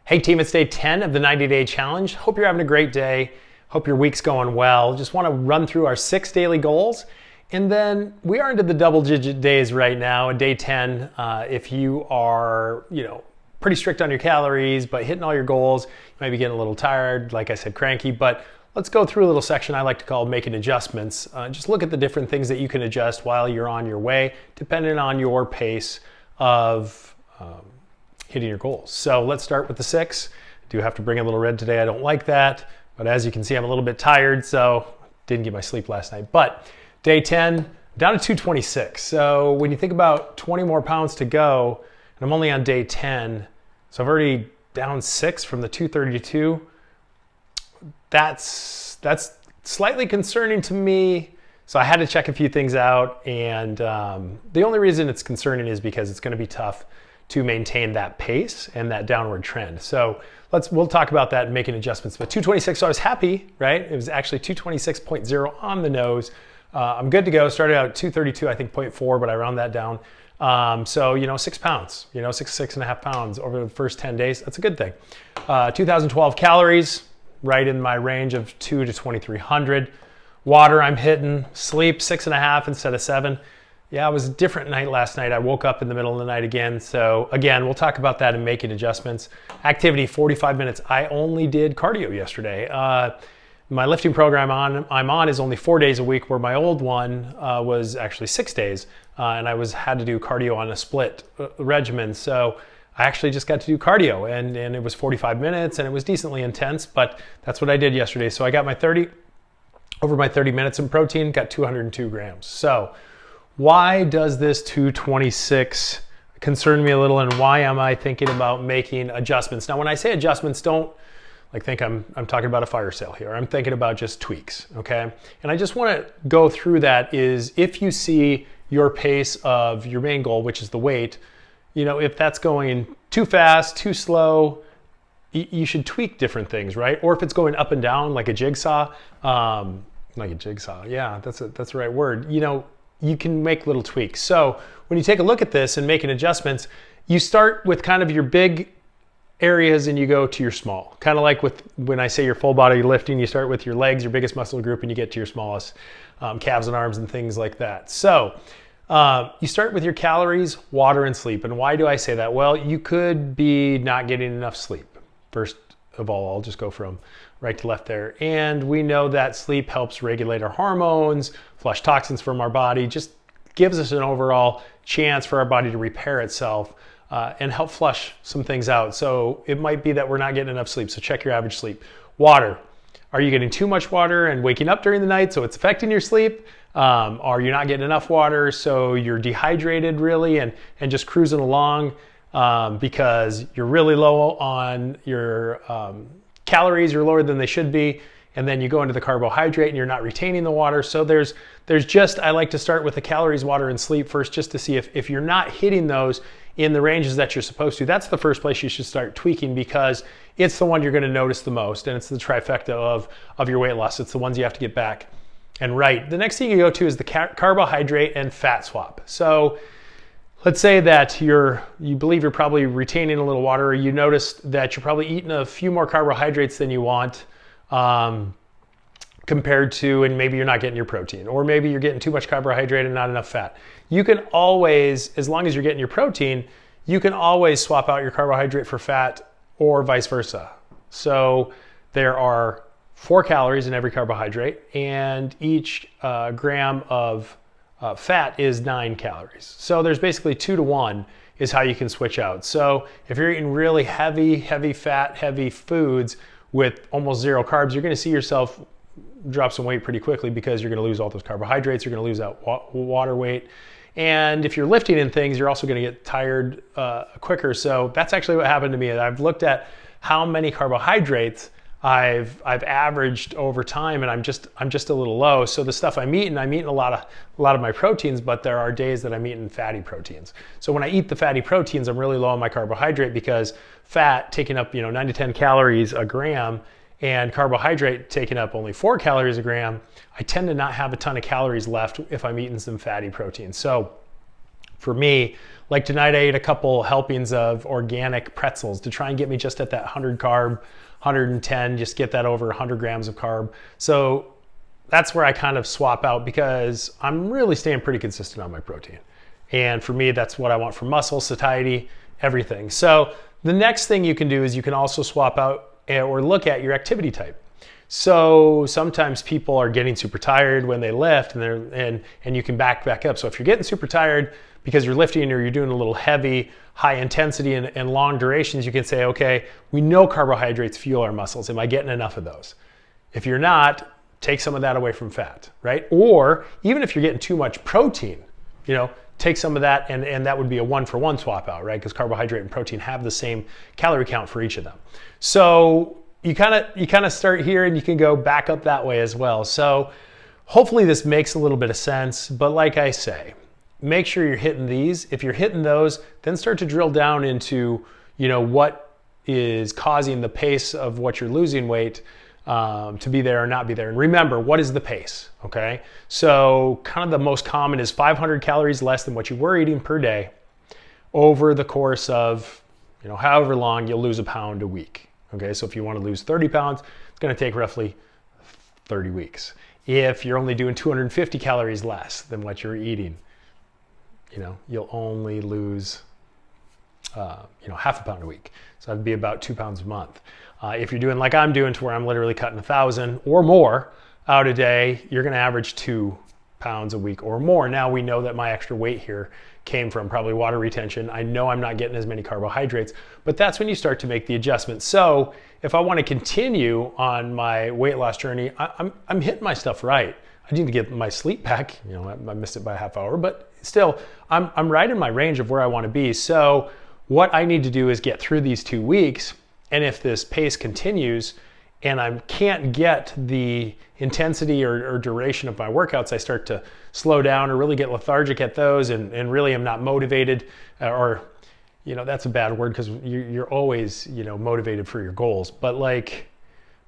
Hey team, it's day 10 of the 90-day challenge. Hope you're having a great day. Hope your week's going well. Just want to run through our 6 daily goals. And then we are into the double-digit days right now, day 10. If you are, pretty strict on your calories, but hitting all your goals, you might be getting a little tired, like I said, cranky. But let's go through a little section I like to call making adjustments. Just look at the different things that you can adjust while you're on your way, depending on your pace of hitting your goals. So let's start with the 6. I do have to bring a little red today. I don't like that, but as you can see, I'm a little bit tired, so didn't get my sleep last night. But day 10, down to 226. So when you think about 20 more pounds to go, and I'm only on day 10, so I've already down 6 from the 232. That's slightly concerning to me. So I had to check a few things out, and the only reason it's concerning is because it's going to be tough to maintain that pace and that downward trend. So we'll talk about that and making adjustments. But 226, so I was happy, right? It was actually 226.0 on the nose. I'm good to go. Started out at 232, I think 0.4, but I round that down. So 6 pounds, 6.5 pounds over the first 10 days. That's a good thing. 2012 calories, right in my range of 2 to 2,300. Water I'm hitting. Sleep 6.5 instead of 7. Yeah, it was a different night last night. I woke up in the middle of the night again. So again, we'll talk about that and making adjustments. Activity, 45 minutes. I only did cardio yesterday. My lifting program I'm on is only 4 days a week, where my old one was actually 6 days. And I had to do cardio on a split regimen. So I actually just got to do cardio, and it was 45 minutes, and it was decently intense, but that's what I did yesterday. So I got over my 30 minutes in protein, got 202 grams. So why does this 226 concern me a little, and why am I thinking about making adjustments? Now, when I say adjustments, don't think I'm talking about a fire sale here. I'm thinking about just tweaks, okay? And I just want to go through that. Is if you see your pace of your main goal, which is the weight, if that's going too fast, too slow, you should tweak different things, right? Or if it's going up and down like a jigsaw, yeah, that's the right word. You can make little tweaks. So when you take a look at this and making adjustments, you start with kind of your big areas and you go to your small. Kind of like when I say your full body lifting, you start with your legs, your biggest muscle group, and you get to your smallest, calves and arms and things like that. So you start with your calories, water, and sleep. And why do I say that? Well, you could be not getting enough sleep. First of all, I'll just go from right to left there. And we know that sleep helps regulate our hormones, flush toxins from our body, just gives us an overall chance for our body to repair itself and help flush some things out. So it might be that we're not getting enough sleep. So check your average sleep. Water. Are you getting too much water and waking up during the night, so it's affecting your sleep? Are you not getting enough water, so you're dehydrated really and just cruising along because you're really low on your calories, you're lower than they should be, and then you go into the carbohydrate and you're not retaining the water. So there's just, I like to start with the calories, water, and sleep first, just to see if you're not hitting those in the ranges that you're supposed to. That's the first place you should start tweaking, because it's the one you're going to notice the most, and it's the trifecta of your weight loss. It's the ones you have to get back and right. The next thing you go to is the carbohydrate and fat swap. So let's say that you believe you're probably retaining a little water, or you noticed that you're probably eating a few more carbohydrates than you want compared to, and maybe you're not getting your protein, or maybe you're getting too much carbohydrate and not enough fat. You can always, as long as you're getting your protein, you can always swap out your carbohydrate for fat, or vice versa. So there are 4 calories in every carbohydrate, and each gram of fat is 9 calories. So there's basically 2 to 1 is how you can switch out. So if you're eating really heavy fat, heavy foods with almost 0 carbs, you're going to see yourself drop some weight pretty quickly, because you're going to lose all those carbohydrates. You're going to lose out water weight. And if you're lifting in things, you're also going to get tired quicker. So that's actually what happened to me. I've looked at how many carbohydrates I've averaged over time, and I'm just a little low. So the stuff I'm eating a lot of my proteins, but there are days that I'm eating fatty proteins. So when I eat the fatty proteins, I'm really low on my carbohydrate, because fat taking up 9 to 10 calories a gram, and carbohydrate taking up only 4 calories a gram, I tend to not have a ton of calories left if I'm eating some fatty protein. So for me, Like tonight I ate a couple helpings of organic pretzels to try and get me just at that 100 carb, 110, just get that over 100 grams of carb. So that's where I kind of swap out because I'm really staying pretty consistent on my protein. And for me, that's what I want for muscle, satiety, everything. So the next thing you can do is you can also swap out or look at your activity type. So sometimes people are getting super tired when they lift and you can back up. So if you're getting super tired because you're lifting or you're doing a little heavy, high intensity and long durations, you can say, okay, we know carbohydrates fuel our muscles. Am I getting enough of those? If you're not, take some of that away from fat, right? Or even if you're getting too much protein, take some of that and that would be a 1-for-1 swap out, right? Because carbohydrate and protein have the same calorie count for each of them. So you kind of start here and you can go back up that way as well. So hopefully this makes a little bit of sense, but like I say, make sure you're hitting these. If you're hitting those, then start to drill down into, what is causing the pace of what you're losing weight to be there or not be there. And remember, what is the pace, okay? So kind of the most common is 500 calories less than what you were eating per day over the course of, however long you'll lose a pound a week. Okay, so if you want to lose 30 pounds, it's going to take roughly 30 weeks. If you're only doing 250 calories less than what you're eating, you'll only lose, half a pound a week. So that'd be about 2 pounds a month. If you're doing like I'm doing to where I'm literally cutting 1,000 or more out a day, you're going to average 2 pounds a week or more. Now we know that my extra weight here came from probably water retention. I know I'm not getting as many carbohydrates, but that's when you start to make the adjustment. So if I want to continue on my weight loss journey, I'm hitting my stuff right. I need to get my sleep back. I missed it by a half hour, but still I'm right in my range of where I want to be. So what I need to do is get through these 2 weeks. And if this pace continues and I can't get the intensity or duration of my workouts, I start to slow down or really get lethargic at those and really am not motivated or, that's a bad word because you're always, motivated for your goals. But like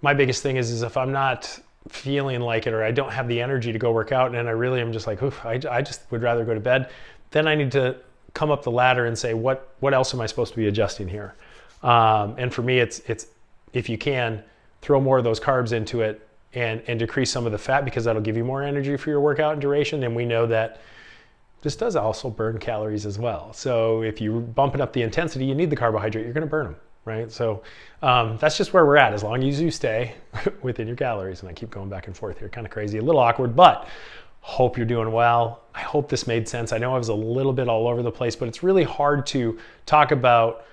my biggest thing is if I'm not feeling like it or I don't have the energy to go work out and I really am just like, oof, I just would rather go to bed, then I need to come up the ladder and say, what else am I supposed to be adjusting here? And for me, it's if you can, throw more of those carbs into it and decrease some of the fat because that'll give you more energy for your workout and duration. And we know that this does also burn calories as well. So if you're bumping up the intensity, you need the carbohydrate, you're going to burn them, right? So that's just where we're at as long as you stay within your calories. And I keep going back and forth here, kind of crazy, a little awkward, but hope you're doing well. I hope this made sense. I know I was a little bit all over the place, but it's really hard to talk about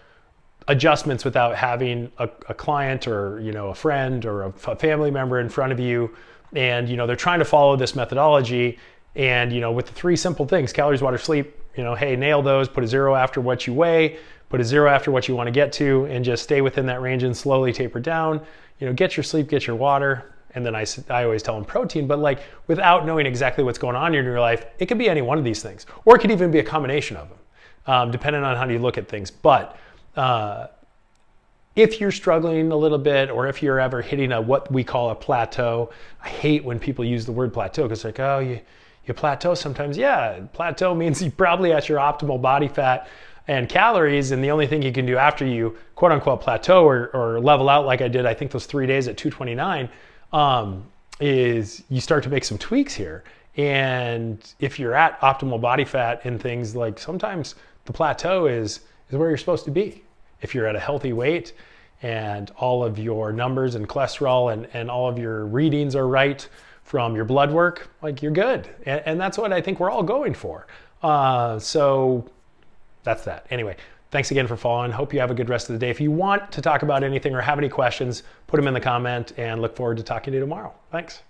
adjustments without having a client or a friend or a family member in front of you and they're trying to follow this methodology and with the 3 simple things, calories, water, sleep, hey, nail those, put a 0 after what you weigh, put a 0 after what you want to get to and just stay within that range and slowly taper down, get your sleep, get your water. And then I always tell them protein, but like without knowing exactly what's going on in your life, it could be any one of these things or it could even be a combination of them depending on how you look at things. But if you're struggling a little bit or if you're ever hitting what we call a plateau, I hate when people use the word plateau because it's like, oh, you plateau sometimes. Yeah, plateau means you're probably at your optimal body fat and calories, and the only thing you can do after you quote unquote plateau or level out like I did, I think those 3 days at 229, is you start to make some tweaks here. And if you're at optimal body fat and things, like sometimes the plateau is where you're supposed to be. If you're at a healthy weight and all of your numbers and cholesterol and all of your readings are right from your blood work, like you're good. And that's what I think we're all going for. So that's that. Anyway, thanks again for following. Hope you have a good rest of the day. If you want to talk about anything or have any questions, put them in the comment and look forward to talking to you tomorrow. Thanks.